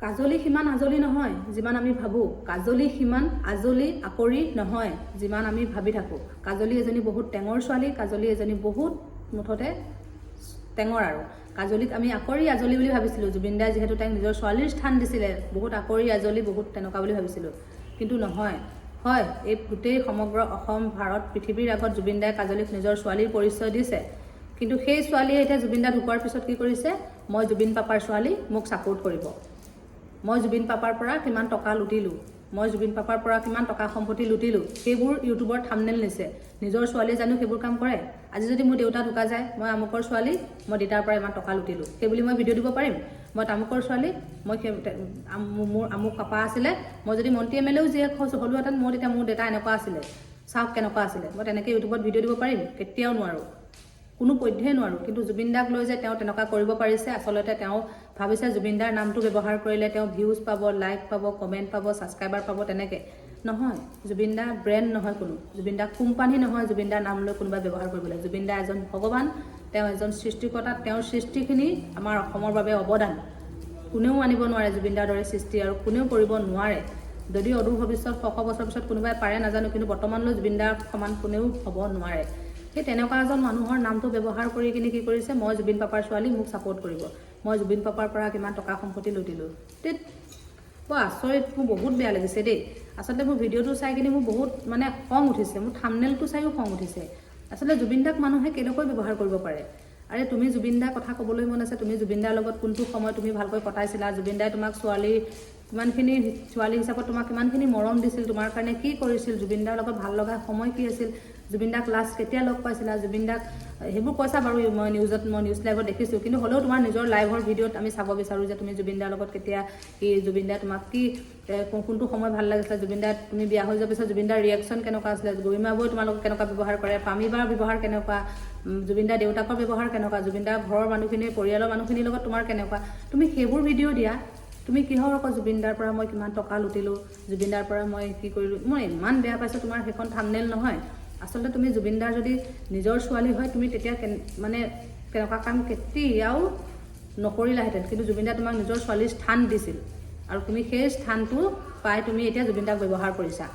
কাজলি সিমান আজলি নহয় যিমান আমি ভাবো কাজলি সিমান আজলি আকৰি নহয় যিমান আমি ভাবি থাকো কাজলি এজনী বহুত টেঙৰ ছোৱালী কাজলি এজনী বহুত মুঠতে টেঙৰ আৰু কাজলিক আমি আকৰি আজলি বুলি ভাবিছিলো জুবিন দাই যেহেতু তাইক নিজৰ ছোৱালীৰ স্থান দিছিলে বহুত আকৰি আজলি বহুত তেনেকুৱা বুলি ভাবিছিলো কিন্তু নহয় হয় এই গোটেই সমগ্ৰ অসম ভাৰত পৃথিৱীৰ আগত জুবিন দাই কাজলিক নিজৰ ছোৱালীৰ পৰিচয় দিছে কিন্তু সেই ছোৱালীয়ে এতিয়া জুবিন দা ঢুকোৱাৰ পিছত কি কৰিছে মই জুবিন পাপাৰ ছোৱালী মোক সাপোৰ্ট কৰিব মই জুবিন পাপাৰ পৰা কিমান টকা লুটিলো মই জুবিন পাপাৰ পৰা কিমান টকা সম্পত্তি লুটিলো সেইবোৰ ইউটিউবৰ থাম্বনেল নিছে নিজৰ ছোৱালীয়ে জানো সেইবোৰ কাম কৰে আজি যদি মোৰ দেউতা ঢুকা যায় মই আমুকৰ ছোৱালী মই দেউতাৰ পৰা ইমান টকা লুটিলো সেই বুলি মই ভিডিঅ' দিব পাৰিম মই তামুকৰ ছোৱালী মই মোৰ আমুক পাপা আছিলে মই যদি মন্ত্ৰী এমএলএও জীয়েক হ'লোহেঁতেন মোৰ তেতিয়া মোৰ দেউতা এনেকুৱা আছিলে চাওক কেনেকুৱা আছিলে মই তেনেকৈ ইউটিউবত ভিডিঅ' দিব পাৰিম কেতিয়াও নোৱাৰোঁ কোনো পধ্যেই নোৱাৰোঁ কিন্তু জুবিন দাক লৈ যে তেওঁ তেনেকুৱা কৰিব পাৰিছে আচলতে তেওঁ ভাবিছে জুবিন দাৰ নামটো ব্যৱহাৰ কৰিলে তেওঁ ভিউজ পাব লাইক পাব কমেণ্ট পাব ছাবস্ক্ৰাইবাৰ পাব তেনেকৈ নহয় জুবিন দা ব্ৰেণ্ড নহয় কোনো জুবিন দা কোম্পানী নহয় জুবিন দাৰ নাম লৈ কোনোবাই ব্যৱহাৰ কৰিবলৈ জুবিন দা এজন ভগৱান তেওঁ এজন সৃষ্টিকৰ্তা তেওঁৰ সৃষ্টিখিনি আমাৰ অসমৰ বাবে অৱদান কোনেও আনিব নোৱাৰে জুবিন দাৰ দৰে সৃষ্টি আৰু কোনেও কৰিব নোৱাৰে যদি অদূৰ ভৱিষ্যত 100 বছৰ পিছত কোনোবাই পাৰে নাজানো কিন্তু বৰ্তমানলৈ জুবিন দাৰ সমান কোনেও হ'ব নোৱাৰে সেই তেনেকুৱা এজন মানুহৰ নামটো ব্যৱহাৰ কৰি কিনে কি কৰিছে মই জুবিন পাপাৰ ছোৱালী মোক ছাপোৰ্ট কৰিব মই জুবিন পাপাৰ পৰা কিমান টকা সম্পত্তি লুটিলোঁ বৰ আচৰিত মোৰ বহুত বেয়া লাগিছে দেই আচলতে মোৰ ভিডিঅ'টো চাই কিনে মোৰ বহুত মানে খং উঠিছে মোৰ থাম্বনেলটো চাইও খং উঠিছে আচলতে জুবিন দাক মানুহে কেনেকৈ ব্যৱহাৰ কৰিব পাৰে আৰে তুমি জুবিন দাৰ কথা ক'বলৈ মন আছে তুমি জুবিন দাৰ লগত কোনটো সময় তুমি ভালকৈ কটাইছিলা জুবিন দাই তোমাক কিমানখিনি ছোৱালী হিচাপত তোমাক কিমানখিনি মৰম দিছিল তোমাৰ কাৰণে কি কৰিছিল জুবিন দাৰ লগত ভাল লগা সময় কি আছিল জুবিন দাক লাষ্ট কেতিয়া লগ পাইছিলা জুবিন দাক সেইবোৰ কৈছা বাৰু মই নিউজ লাইভত দেখিছোঁ কিন্তু হ'লেও তোমাৰ নিজৰ লাইভৰ ভিডিঅ'ত আমি চাব বিচাৰোঁ যে তুমি জুবিন দাৰ লগত কেতিয়া কি জুবিন দাই তোমাক কি কোনটো সময় ভাল লাগিছিলে জুবিন দাই তুমি বিয়া হৈ যোৱাৰ পিছত জুবিন দাৰ ৰিয়েকশ্যন কেনেকুৱা আছিলে গৰিমা বৈ তোমালোকক কেনেকুৱা ব্যৱহাৰ কৰে পামীবাৰ ব্যৱহাৰ কেনেকুৱা জুবিন দাৰ দেউতাকৰ ব্যৱহাৰ কেনেকুৱা জুবিন দাৰ ঘৰৰ মানুহখিনি পৰিয়ালৰ মানুহখিনিৰ লগত তোমাৰ কেনেকুৱা তুমি সেইবোৰ ভিডিঅ' দিয়া তুমি কিহৰ আকৌ জুবিন দাৰ পৰা মই কিমান টকা লুটিলোঁ জুবিন দাৰ পৰা মই কি কৰিলোঁ মই ইমান বেয়া পাইছোঁ তোমাৰ সেইখন থাম্বনেল নহয় আচলতে তুমি জুবিন দাৰ যদি নিজৰ ছোৱালী হয় তুমি তেতিয়া মানে তেনেকুৱা কাম কেতিয়াও নকৰিলাহেঁতেন কিন্তু জুবিন দাই তোমাক নিজৰ ছোৱালীৰ স্থান দিছিল আৰু তুমি সেই স্থানটো পাই তুমি এতিয়া জুবিন দাক ব্যৱহাৰ কৰিছা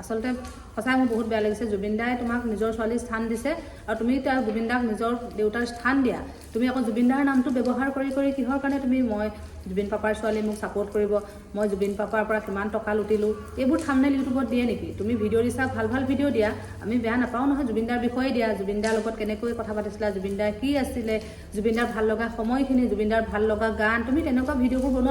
আচলতে সঁচাই মোৰ বহুত বেয়া লাগিছে জুবিন দাই তোমাক নিজৰ ছোৱালীৰ স্থান দিছে আৰু তুমি এতিয়া জুবিন দাক নিজৰ দেউতাৰ স্থান দিয়া তুমি আকৌ জুবিন দাৰ নামটো ব্যৱহাৰ কৰি কিহৰ কাৰণে তুমি মই জুবিন পাপাৰ ছোৱালী মোক ছাপোৰ্ট কৰিব মই জুবিন পাপাৰ পৰা কিমান টকা লুটিলোঁ এইবোৰ থাম্বনেল ইউটিউবত দিয়ে নেকি তুমি ভিডিঅ' দিছা ভাল ভিডিঅ' দিয়া আমি বেয়া নাপাওঁ নহয় জুবিন দাৰ বিষয়ে দিয়া জুবিন দাৰ লগত কেনেকৈ কথা পাতিছিলা জুবিন দাৰ কি আছিলে জুবিন দাৰ ভাল লগা সময়খিনি জুবিন দাৰ ভাল লগা গান তুমি তেনেকুৱা ভিডিঅ'বোৰ বনোৱা